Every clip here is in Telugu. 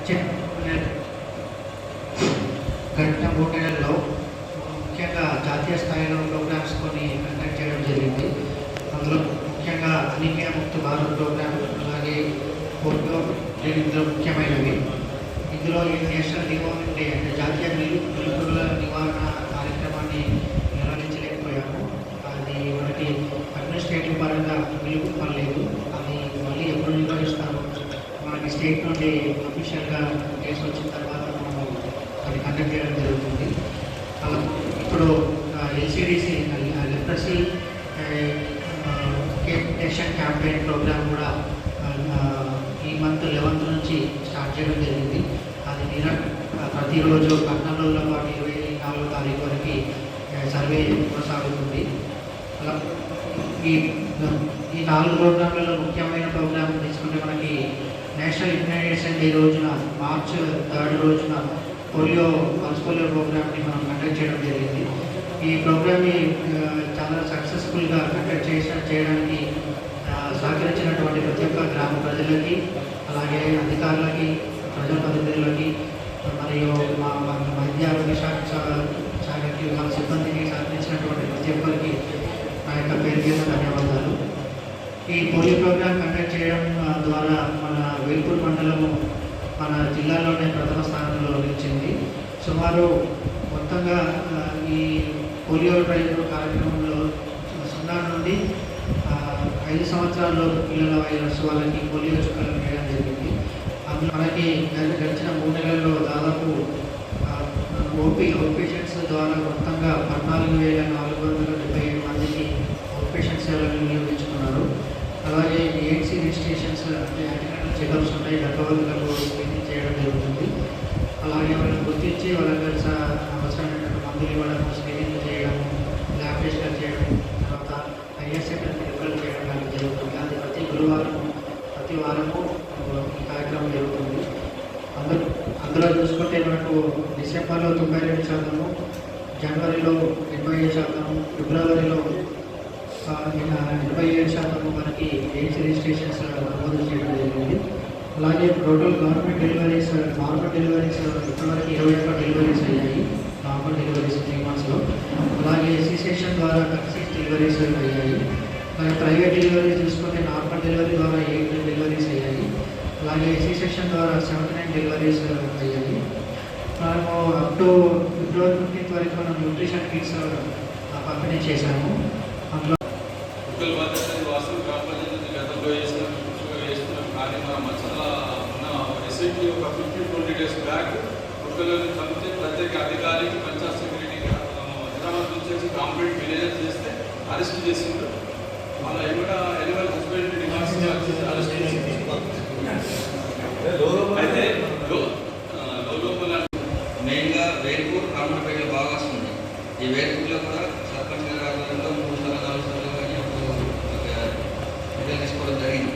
గడిచిన 3 నెలల్లో ముఖ్యంగా జాతీయ స్థాయిలో ప్రోగ్రామ్స్ కొన్ని కండక్ట్ చేయడం జరిగింది. అందులో ముఖ్యంగా అనీమియా ముక్త భారత్ ప్రోగ్రామ్, అలాగే పోలియో ఇందులో ముఖ్యమైనవి. ఇందులో ఈ నేషనల్ నివారణ డే అంటే జాతీయ నిలుపుల నివారణ కార్యక్రమాన్ని నిర్వహించలేకపోయాము. అది మనకి అడ్మినిస్ట్రేటివ్ పరంగా నిలుపు పడలేదు. అది మళ్ళీ ఎప్పుడు నిర్వహిస్తాము, మనకి స్టేట్ నుండి అఫీషియల్గా కేసు వచ్చిన తర్వాత మనం అది కండక్ట్ చేయడం జరుగుతుంది. అలా ఇప్పుడు LCDC leprosy nation campaign program కూడా ఈ మంత్ 11th నుంచి స్టార్ట్ చేయడం జరిగింది. అది ప్రతిరోజు 14 రోజుల పాటు 24వ తారీఖు వరకు సర్వే కొనసాగుతుంది. అలా ఈ 4 ప్రోగ్రాంలలో ముఖ్యమైన ప్రోగ్రాం తీసుకుంటే మనకి నేషనల్ ఇమ్యునైజేషన్ డే రోజున మార్చ్ 3 రోజున పల్స్ పోలియో ప్రోగ్రామ్ని మనం కండక్ట్ చేయడం జరిగింది. ఈ ప్రోగ్రామ్ని చాలా సక్సెస్ఫుల్గా కండక్ట్ చేయడానికి సహకరించినటువంటి ప్రతి ఒక్క గ్రామ ప్రజలకి, అలాగే అధికారులకి, ప్రజాప్రతినిధులకి, మరియు మా వైద్య ఆరోగ్య శాఖకి, మన సిబ్బందికి సహకరించినటువంటి ప్రతి ఒక్కరికి నా యొక్క పేరు ధన్యవాదాలు. ఈ పోలియో ప్రోగ్రామ్ కండక్ట్ చేయడం ద్వారా మన వేల్పూర్ మండలము మన జిల్లాలోనే ప్రథమ స్థానంలో నిలిచింది. సుమారు మొత్తంగా ఈ పోలియో డ్రైవ్ కార్యక్రమంలో 0 నుండి 5 సంవత్సరాల్లో పిల్లల వయసు వాళ్ళకి పోలియో చుక్కలు వేయడం జరిగింది. అందులో మనకి గడిచిన 3 నెలల్లో దాదాపు అవుట్ పేషెంట్స్ ద్వారా మొత్తంగా 14,477 మందికి అవుట్ పేషెంట్ సేవలను వినియోగించుకున్నారు. అలాగే ఏఎన్సీ రిజిస్ట్రేషన్స్ అంటే యాంటీనటల్ చెకప్స్ ఉంటాయి, గర్భవతులకు స్క్రీనింగ్ చేయడం జరుగుతుంది. అలాగే వాళ్ళని గుర్తించి వాళ్ళకి అవసరమైనటువంటి మందులు ఇవ్వడం, స్క్రీనింగ్ చేయడం, ల్యాబ్ టెస్టులు చేయడం, తర్వాత ఐఎస్ఐ టెస్టులు చేయడం లాంటివి జరుగుతుంది. అది ప్రతి వారము ఈ కార్యక్రమం జరుగుతుంది. అందులో చూసుకుంటే మనకు డిసెంబర్లో 92%, జనవరిలో 87%, ఫిబ్రవరిలో 87% మనకి ఏజ్ రిజిస్ట్రేషన్స్ నమోదు చేయడం జరిగింది. అలాగే total government deliveries, normal deliveries ఇప్పటివరకు 21 డెలివరీస్ అయ్యాయి. Normal deliveries 3 monthsలో. అలాగే సిసెక్షన్ ద్వారా 36 డెలివరీస్ అయ్యాయి. అలాగే ప్రైవేట్ డెలివరీస్ చూసుకుంటే నార్మల్ డెలివరీ ద్వారా 8 డెలివరీస్ అయ్యాయి. అలాగే సిసెక్షన్ ద్వారా 79 డెలివరీస్ అయ్యాయి. మనము అప్ టు ఫిబ్రవరి 15th వరకు మనం న్యూట్రిషన్ కిట్స్ పంపిణీ చేశాము. అందులో వాస్తవ గ్రామ పంచాయతీ గతంలో వేస్తున్నాం కానీ మనం చాలా రీసెంట్లీ ఒక 15-20 days బ్యాక్ కుక్కలను చంపితే ప్రత్యేక అధికారికి పంచాయత్ సెక్రటరీకి హైదరాబాద్ నుంచి కాంప్లీట్ విలేజెస్ చేస్తే అరెస్ట్ చేసిండ్రు. అలా ఏమైనా ఎనిమల్ హస్బెండరీ డిపార్ట్మెంట్ అరెస్ట్ చేసింది. అయితే లోపల మెయిన్గా వేల్పూర్ కామనపేట బాగా వస్తుంది. ఈ వేల్పూర్లో కూడా సర్పంచ్ గారి ఆధ్వర్యంలో 3 సార్లు 4 సార్లు తీసుకోవడం జరిగింది.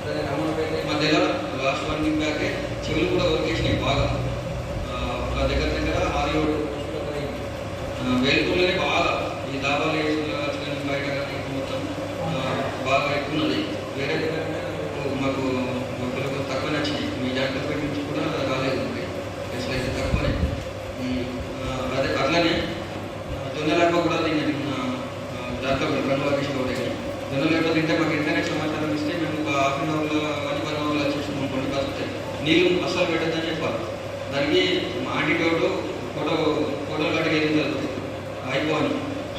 అదే కామనపేట మధ్యలో లాస్ట్ 1 week బ్యాకే చెవులు కూడా వర్కేసినాయి బాగా. ఒక దగ్గర 6-7 వేల్పూర్లోనే బాగా ఈ దాబాలు వేసుకుని బయట మొత్తం బాగా ఎక్కున్నది. వేరే దగ్గర మాకు పిల్లలకు తక్కువ నచ్చినాయి. మీ జాగ్రత్త నుంచి కూడా రాలేదు, అసలు అయితే తక్కువనే. అదే అట్లానే జొన్నలేప కూడా తిన్నది జాగ్రత్త కన్వర్గేషన్ కూడా. జొన్నలేప తింటే మాకు ఇంటర్నెట్ సమాచారం ఇస్తే మేము ఒక 1/2 hourలో 1 hourలో వచ్చేసినాం. కొన్ని కాకపోతే నీళ్ళు అస్సలు పెట్టద్దని చెప్పాలి. దానికి యాంటీడోట్ ఫోటోలు కట్టి వెళ్తుంది అయిపోవాలి.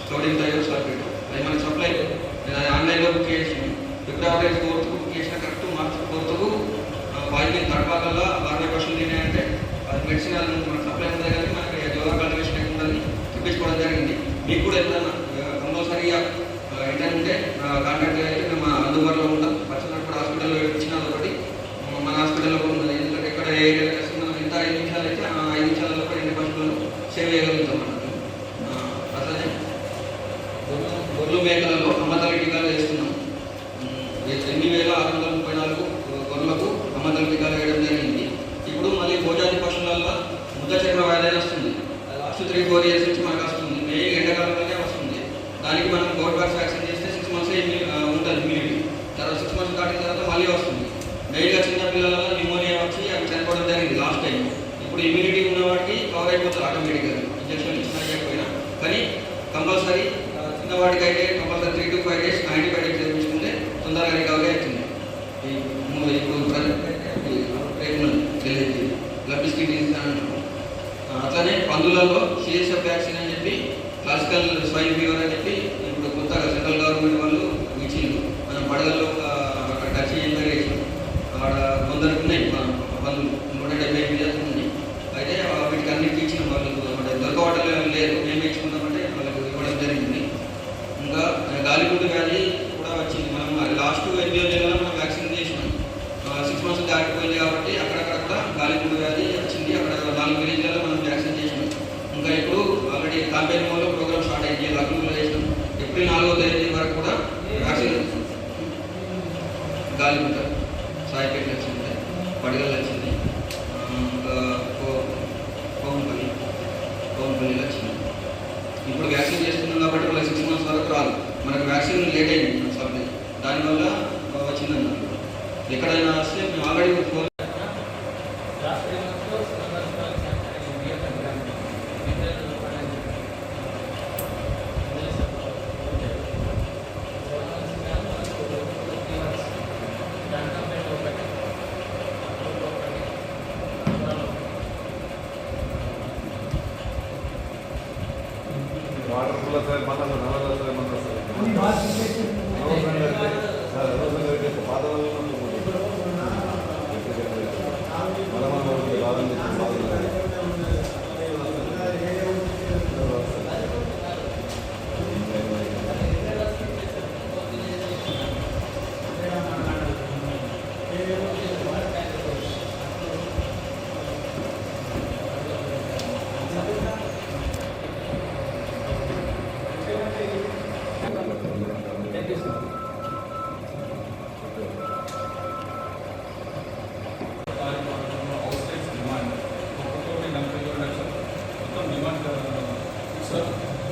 స్టోరింగ్ తయారు సర్ఫేట్ అది మనకి సప్లై ఆన్లైన్లో బుక్ చేసినాం. ఫిబ్రవరి 4th బుక్ చేసిన కరెక్ట్ మార్చ్ 4th వారికి తడపాకల్లా 60% తినాయంటే అది మెడిసిన్ మనకు సప్లై ఉంది కానీ మనకి యోగా కల్టివేషన్ ఉందని చూపించుకోవడం జరిగింది. మీకు కూడా ఏదైనా కంపల్సరీగా ఏంటంటే కాంటాక్ట్ అయితే మేము అందుబాటులో ఉంటాం. పచ్చినప్పుడు హాస్పిటల్లో ఇచ్చిన ఒకటి మన హాస్పిటల్లో కూడా ఉన్నది. ఎందుకంటే ఇక్కడ ఏరియాలో చేస్తే మనం ఎంత 5 నిమిషాలు అయితే 5 నిమిషాలలో కూడా 20% సేవ్ చేయగలుగుతాం అన్నట్టు. అట్లనే గొర్రెలు మేకలలో అమ్మతల టీకాలు వేస్తున్నాం. 8,634 గొర్రెలకు అమ్మతల టీకాలు వేయడం జరిగింది. ఇప్పుడు మళ్ళీ భోజాతి పశువులలో ముద్ద చర్మ వ్యాధి వస్తుంది. లాస్ట్ 3-4 years నుంచి మనకు వస్తుంది. మెయిన్ ఎండాకాలంలోనే వస్తుంది. దానికి మనం కోవిడ్ వ్యాక్సిన్ చేస్తే 6 months ఉంటుంది ఇమ్యూనిటీ. తర్వాత 6 months దాటిన తర్వాత మళ్ళీ వస్తుంది. మెయిన్గా చిన్న పిల్లలలో న్యూమోనియా ఇచ్చి అవి చనిపోవడం జరిగింది లాస్ట్ టైం. ఇప్పుడు ఇమ్యూనిటీ ఉన్న వాటికి కవర్ అయిపోతుంది ఆటోమేటిక్గా, ఇంజక్షన్ ఇచ్చినా ఇవ్వకపోయినా. కానీ కంపల్సరీ చిన్నవాటికి అయితే కంపల్సరీ 3 to 5 days యాంటీబయాటిక్స్ వేయించుకుంటే తొందరగా రికవరీ అవుతుంది. ఇప్పుడు లభిస్కి అట్లనే పందులలో సిఎస్ఎఫ్ వ్యాక్సిన్ అని చెప్పి క్లాసికల్ స్వైన్ ఫీవర్ అని చెప్పి ఇప్పుడు కొత్తగా సెంట్రల్ గవర్నమెంట్ వాళ్ళు ఇచ్చిండ్రు. మనం పడగల్లో అక్కడ టచ్ ఎంక్వైరీ చేసాం. అక్కడ కొందరికి ఉన్నాయి పందులు 170 విలేజ్ ఉన్నాయి. అయితే వీటికి అన్నిటికీ ఇచ్చిన వాళ్ళకు దొరకవటం లేదు, మేము ఇచ్చుకున్నామంటే వాళ్ళకు ఇవ్వడం జరిగింది. ఇంకా గాలిగుడ్డు వ్యాధి కూడా వచ్చింది. మనం లాస్ట్ 8 నెలల్లో మనం వ్యాక్సిన్ చేసినాం. 6 months దాటిపోయింది కాబట్టి అక్కడక్కడ కూడా గాలిగుడ్డు వ్యాధి వచ్చింది. అక్కడ 4 విలేజ్లలో మనం వ్యాక్సిన్ చేసినాం. ఇంకా ఇప్పుడు ఆల్రెడీ కాంపెయిన్ మోడ్లో ప్రోగ్రామ్ స్టార్ట్ అయింది. లక్నోలో చేసినాం. ఏప్రిల్ 4వ తేదీ వరకు కూడా వ్యాక్సిన్ గాలిగుడ్డ సాయిపేటలు వచ్చింది, పడగలు వచ్చింది, ఇంకా కోమపల్లిలో వచ్చింది. ఇప్పుడు వ్యాక్సిన్ చేస్తున్నాం కాబట్టి వాళ్ళకి 6 months వరకు రాదు. మనకు వ్యాక్సిన్ లేట్ అయింది సప్లై, దానివల్ల వచ్చిందన్నారు. ఎక్కడైనా వస్తే మేము ఆల్రెడీ వాటర్ సార్ మన నల్ల సార్ మన సార్ పాత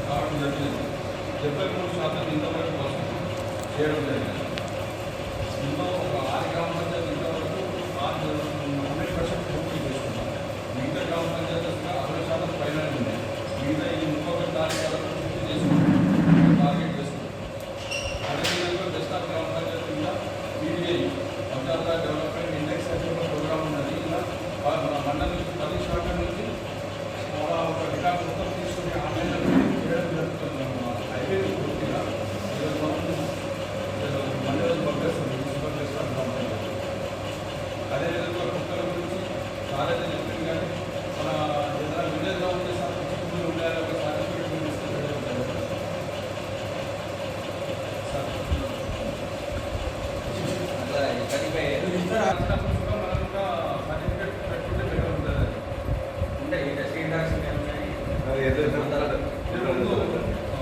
కావడం జరిగింది. 73% ఇంతవరకు వర్షం చేయడం జరిగింది. ఇంట్లో ఒక 6 గ్రామ పంచాయతీ ఇంతవరకు 100% పూర్తి చేసుకున్నాం. మిగతా గ్రామ పంచాయతీ 60% పైన ఉన్నాయి. మిగతా ఈ 31 తారీఖు పూర్తి చేసుకున్నాం, టార్గెట్ చేసుకున్నాం. అదేవిధంగా దశా గ్రామ పంచాయతీ కూడా పీడీఐ పంచాయత్ డెవలప్మెంట్ ఇండెక్స్ అనే ఒక ప్రోగ్రామ్ ఉన్నది. ఇలా మండలం నుంచి 10 శాఖల నుంచి ఒక రికార్డు మొత్తం తీసుకుని ఆన్లైన్లో చేయడం జరుగుతుంది. హైవే పూర్తిగా మండలం పంపిస్తుంది, మున్సిపల్ చేస్తాం. అదేవిధంగా కుక్కల గురించి చాలా చెప్పింది. కానీ మన ఏదైనా విలేజ్లో ఉండే సార్ ఉండాలి, ఒక సర్టిఫికేట్ ఇస్తే మనం ఒక సర్టిఫికేట్ పెట్టుకుంటే బెటర్ ఉంటుంది.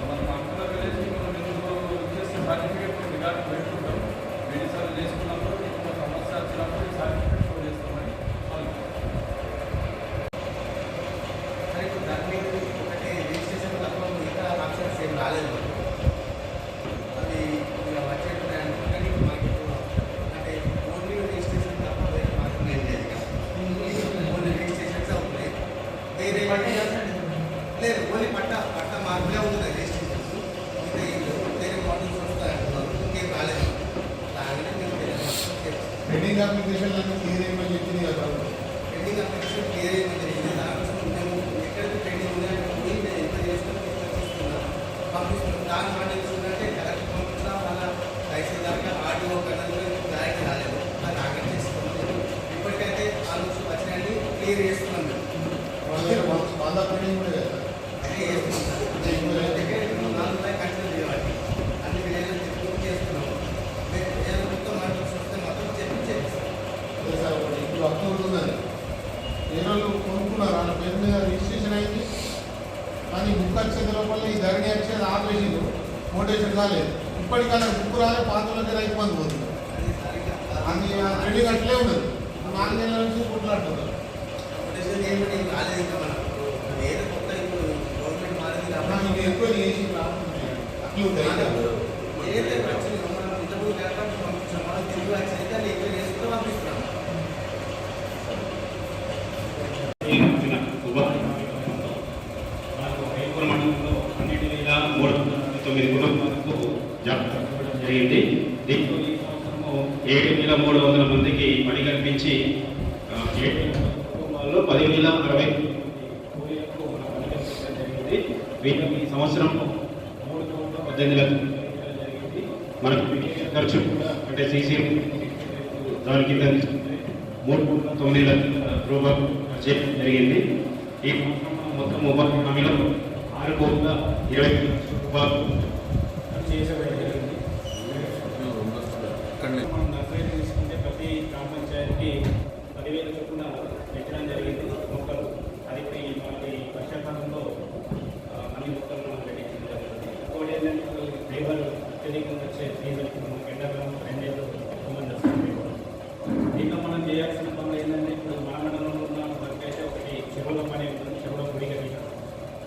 మనం అక్కడ విలేజ్ మనం చేసే సర్టిఫికేట్ రికార్డు పెట్టుకుంటాం. ఎన్నిసార్లు చేసుకున్నప్పుడు ఎక్కువ సమస్య వచ్చినప్పుడు ఈ సర్టిఫికేట్ షో చేస్తామని దాన్ని ఒకటి రిజిస్ట్రేషన్ తప్ప మిగతా ఆప్షన్స్ ఏం రాలేదు. అది వచ్చేటువంటి కానీ మాకు అంటే ఓన్లీ రిజిస్ట్రేషన్ తప్ప వేరే మాత్రం ఏం లేదు. ఓన్లీ రిజిస్ట్రేషన్స్ అవుతున్నాయి, వేరే లేదు. ఓన్లీ పట్ట మార్పులే అవుతున్నాయి రిజిస్ట్రేషన్స్. ఇంకా వేరే మోడల్స్ వస్తాయంటున్నారు, ఇంకేం రాలేదు. అలాగనే మీకు పెండింగ్ అప్లికేషన్ అన్ని క్లియర్ చేయమని చెప్పింది కదా. పెండింగ్ అప్లికేషన్ క్లియర్ చేయమని జరిగింది. దానికోసం మేము ఎక్కడైతే పెండింగ్ ఉందంటే ఎంక్వైరీ చేసుకొని పంపిస్తున్నాం. దాని మాట ఏంటంటే కలెక్టర్ పంపించినా మళ్ళీ తహసీల్దార్గా ఆర్టీఓ కన్నా కూడా డైరెక్ట్ రాలేదు. అది ఆగట్ చేస్తున్నాం. ఇప్పటికైతే ఆల్మోస్ట్ వచ్చినాయని క్లియర్ చేస్తున్నాం. పెండింగ్ కూడా అదే చేస్తున్నాం సార్. దగ్గర 4 కంటిన్యూ చేయాలి. అన్ని విలేజ్లు చెప్పుకుంటూ చేస్తున్నాం. ఏదైనా మొత్తం మాటలు వస్తే మాత్రం చేపిస్తాం. ఇప్పుడు అక్టోబర్ ఉన్నది. ఏనాళ్ళు కొనుక్కున్నారు, వాళ్ళ పేరు మీద రిజిస్ట్రేషన్ అయింది. కానీ బుక్ వచ్చేది లోపల ఈ ధరణి వచ్చేది ఆపేసిండు, మోటేషన్ కాలేదు. ఇప్పటికన్నా బుక్ రాలే, పాత్రలకి రైతు మంది పోతుంది. అన్ని ట్రెండింగ్ అట్లే ఉన్నది. 4 నెలల నుంచి కుట్లాడుతున్నారు. ఏమిటి రాలేదు ఇంకా మనం వేరే కొత్త ఇప్పుడు గవర్నమెంట్ మారింది కాబట్టి ఇది ఎక్కువ చేసి ఏదైతే వచ్చిందో మనం ఇంతకుముందు పంపించాం. మనం తిరిగి వచ్చి అయితే ఎక్కువ చేసుకుంటూ పంపిస్తున్నాం. 300 మందికి పని కల్పించి 7 కుటుంబాల్లో 10,060 కూలీలకు మనం పని కల్పించడం జరిగింది. వీళ్ళకి ఈ సంవత్సరం 3,18,00,000 జరిగింది. మనకు ఖర్చు కూడా అంటే సీసీ దాని కింద 3,9,00,000 రూపాయలు ఖర్చు చేయడం జరిగింది. ఈ మొత్తం ఉపాధి హామీలో 6,20,00,000 రూపాయలు ఖర్చు చేయడం జరిగింది. మనం నర్సరీ తీసుకుంటే ప్రతి గ్రామ పంచాయతీకి 10,000 చొప్పున పెట్టడం జరిగింది మొక్కలు. అది మనకి వర్షాకాలంలో అన్ని మొక్కలు మనం పెట్టించడం జరిగింది. ఇంకోటి ఏంటంటే ఇప్పుడు లేబర్ అత్యధికంగా వచ్చే సీజన్ మనకి ఎండాకాలంలో 2 నెలలు ఎక్కువ మంది వస్తారు. దీంట్లో మనం చేయాల్సిన పనులు ఏంటంటే ఇప్పుడు మన మండలంలో ఉన్న వర్క్ అయితే ఒకటి చెరువుల పని ఉంటుంది, చెరువుల గుడి కట్టిన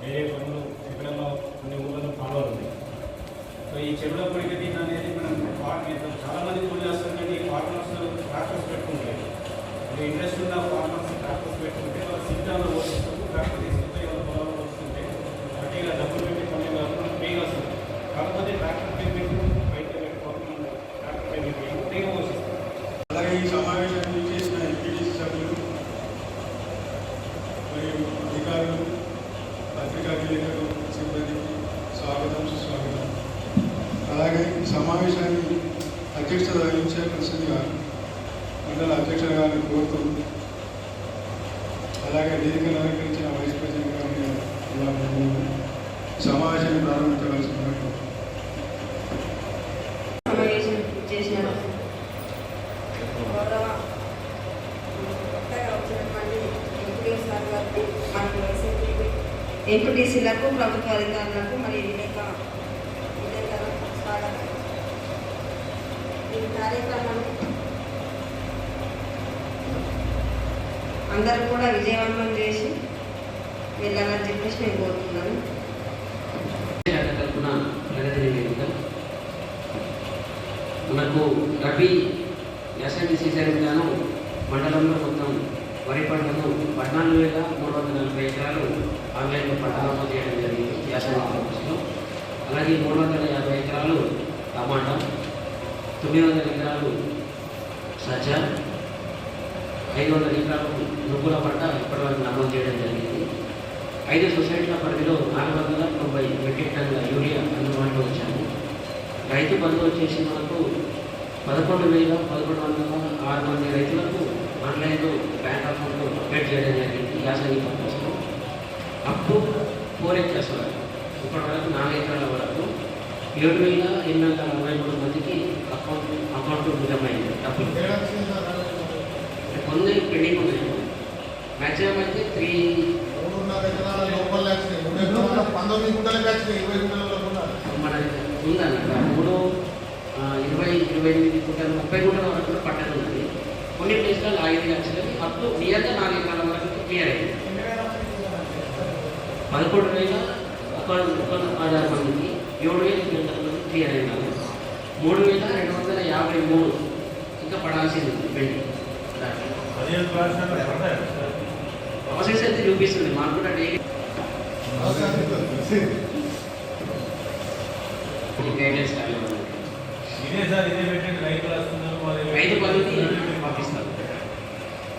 వేరే పనులు ఎక్కడన్నా కొన్ని ఊళ్ళలో ఫాలో అవుతుంది. సో ఈ చెరువుల గుడి కట్టిన అనేది మనం చాలా మంది పూజ చేస్తారు, కానీ ఫార్మర్స్ ట్రాక్టర్స్ పెట్టుకుంటారు. అది ఇంట్రెస్ట్ ఉన్న ఫార్మర్స్ ట్రాక్టర్స్ పెట్టుకుంటే వాళ్ళు సిద్ధాంలో వస్తుంటారు, ట్రాక్టర్ తీసుకుంటే వాళ్ళ పొలంలో వస్తుంటే గట్టిగా డబ్బులు పెట్టి పని కాకుండా ఫ్రీగా వస్తుంది. కాకపోతే ట్రాక్టర్ పేమెంట్ బయట పెట్టుకోకుండా ట్రాక్టర్ పేమెంట్ ఫ్రీగా వస్తుంది. అలాగే ఈ సమావేశాన్ని చేసిన ఎంపీటీసీ సభ్యులు మరియు అధికారులు, పత్రికా విలేకరులు, సిబ్బందికి స్వాగతం, సుస్వాగతం. అలాగే ఈ సమావేశాన్ని అధ్యక్షత వహించవలసిందిగా మండల అధ్యక్షుల గారిని కోరుతూ, అలాగే వేదికను అలంకరించిన వైస్ ప్రెసిడెంట్ గారిని సమావేశాన్ని ప్రారంభించవలసిందిగా సమావేశం చేసిన గౌరవ కొత్తగా వచ్చినటువంటి ఎంపీడీఓ సార్ గారికి మరియు ఎంపీటీసీలకు, ప్రభుత్వ అధికారులకు మరియు విలేకరులకు స్వాగతం. ఈ కార్యక్రమాన్ని అందరూ కూడా విజయవంతం చేసి వెళ్ళాలని చెప్పేసి నేను కోరుతున్నాను. కల్పన ప్రగతి నివేదిక మనకు రబీ యాసంగి సీజన్ గాను మండలంలో మొత్తం వరి పంటను 14,340 ఎకరాలు ఆన్లైన్లో పంట నమోదు చేయడం జరిగింది యాసంగి పర్పస్లో. అలాగే 350 ఎకరాలు టమాటా, 900 ఎకరాలు సజ్జ, 500 ఎకరాలు నువ్వుల పంట ఇప్పటివరకు నమోదు చేయడం జరిగింది. 5 సొసైటీల పరిధిలో 490 మెట్రిక్ టన్నుల యూరియా అందుబాటులో వచ్చాము. రైతు బంధు వచ్చేసి మనకు 11,6 మంది రైతులకు ఆన్లైన్లో బ్యాంక్ అకౌంట్లో అప్డేట్ చేయడం జరిగింది యాసంగి పర్పస్లో. అప్ టు 4 acres వరకు ఇప్పటి వరకు 4 ఎకరాల వరకు 7,843 మందికి అకౌంట్ నిజమైంది. డబ్బులు కొన్ని పెండింగ్ ఉన్నాయి. మ్యాక్సిమం అయితే 3.5 ఎకరాల లోపల 19 గుంటలకు వచ్చినాయి, 20 గుంటలలో మన ఉందన్నమాట 28 గుంటలు 30 గుంటల వరకు కూడా పట్టణం ఉన్నది. కొన్ని ప్లేస్లలో 5 లక్షలు అప్ టు నియర్గా 4 ఎకరాల వరకు క్లియర్ అయింది. 11,6 మందికి 7,000 క్లియర్ అయినారు. 3,253 ఇంకా పడాల్సింది ఉంది పెండింగ్. ప్రాసెస్ అయితే చూపిస్తుంది మాకు కూడా డైలీ గైడెన్స్ రైతు బంధుకి పంపిస్తారు.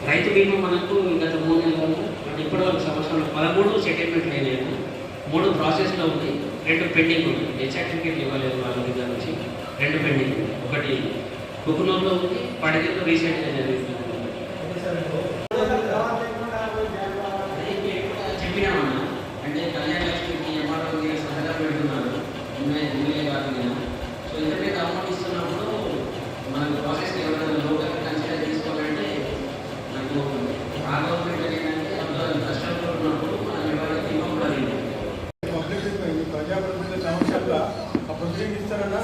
రైతు బీమా మనకు గత 3 నెలల్లో అంటే ఇప్పటివరకు సంవత్సరంలో 13 సెటిల్మెంట్లు అయినాయి. 3 ప్రాసెస్లో ఉంది, 2 పెండింగ్ ఉన్నాయి. డెత్ సర్టిఫికేట్ ఇవ్వలేదు వాళ్ళ దగ్గర నుంచి, 2 పెండింగ్. ఒకటి కుకునూరులో ఉంది, పడగల్లో రీసెంట్గా జరిగింది. చెప్పినామన్నా అంటే కళ్యాణ లక్ష్మికి ఎంఆర్ఓ సహజంగా పెడుతున్నారు ఎమ్మెల్యే గారి మీద. సో ఇంటర్నెట్ అమౌంట్ ఇస్తున్నప్పుడు మనకు ప్రాసెస్ ఎవరైనా లోకల్ కన్సిడర్ తీసుకోవాలంటే నాకు ఆ గవర్నమెంట్ ఏంటంటే అందులో కష్టంలో ఉన్నప్పుడు మనం ఎవరైతే ఇవ్వకూడదు. ప్రజాప్రతినిధుల సమక్షంలో ఆ ప్రొసీడింగ్ ఇస్తారన్నా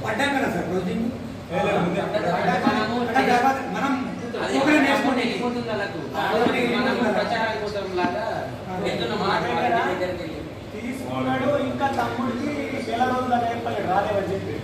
పడ్డాం కదా సార్ ప్రొసీడింగ్ తీసుకున్నాడు. ఇంకా తమ్ముడికి నెల రోజులు రాలేవని చెప్పి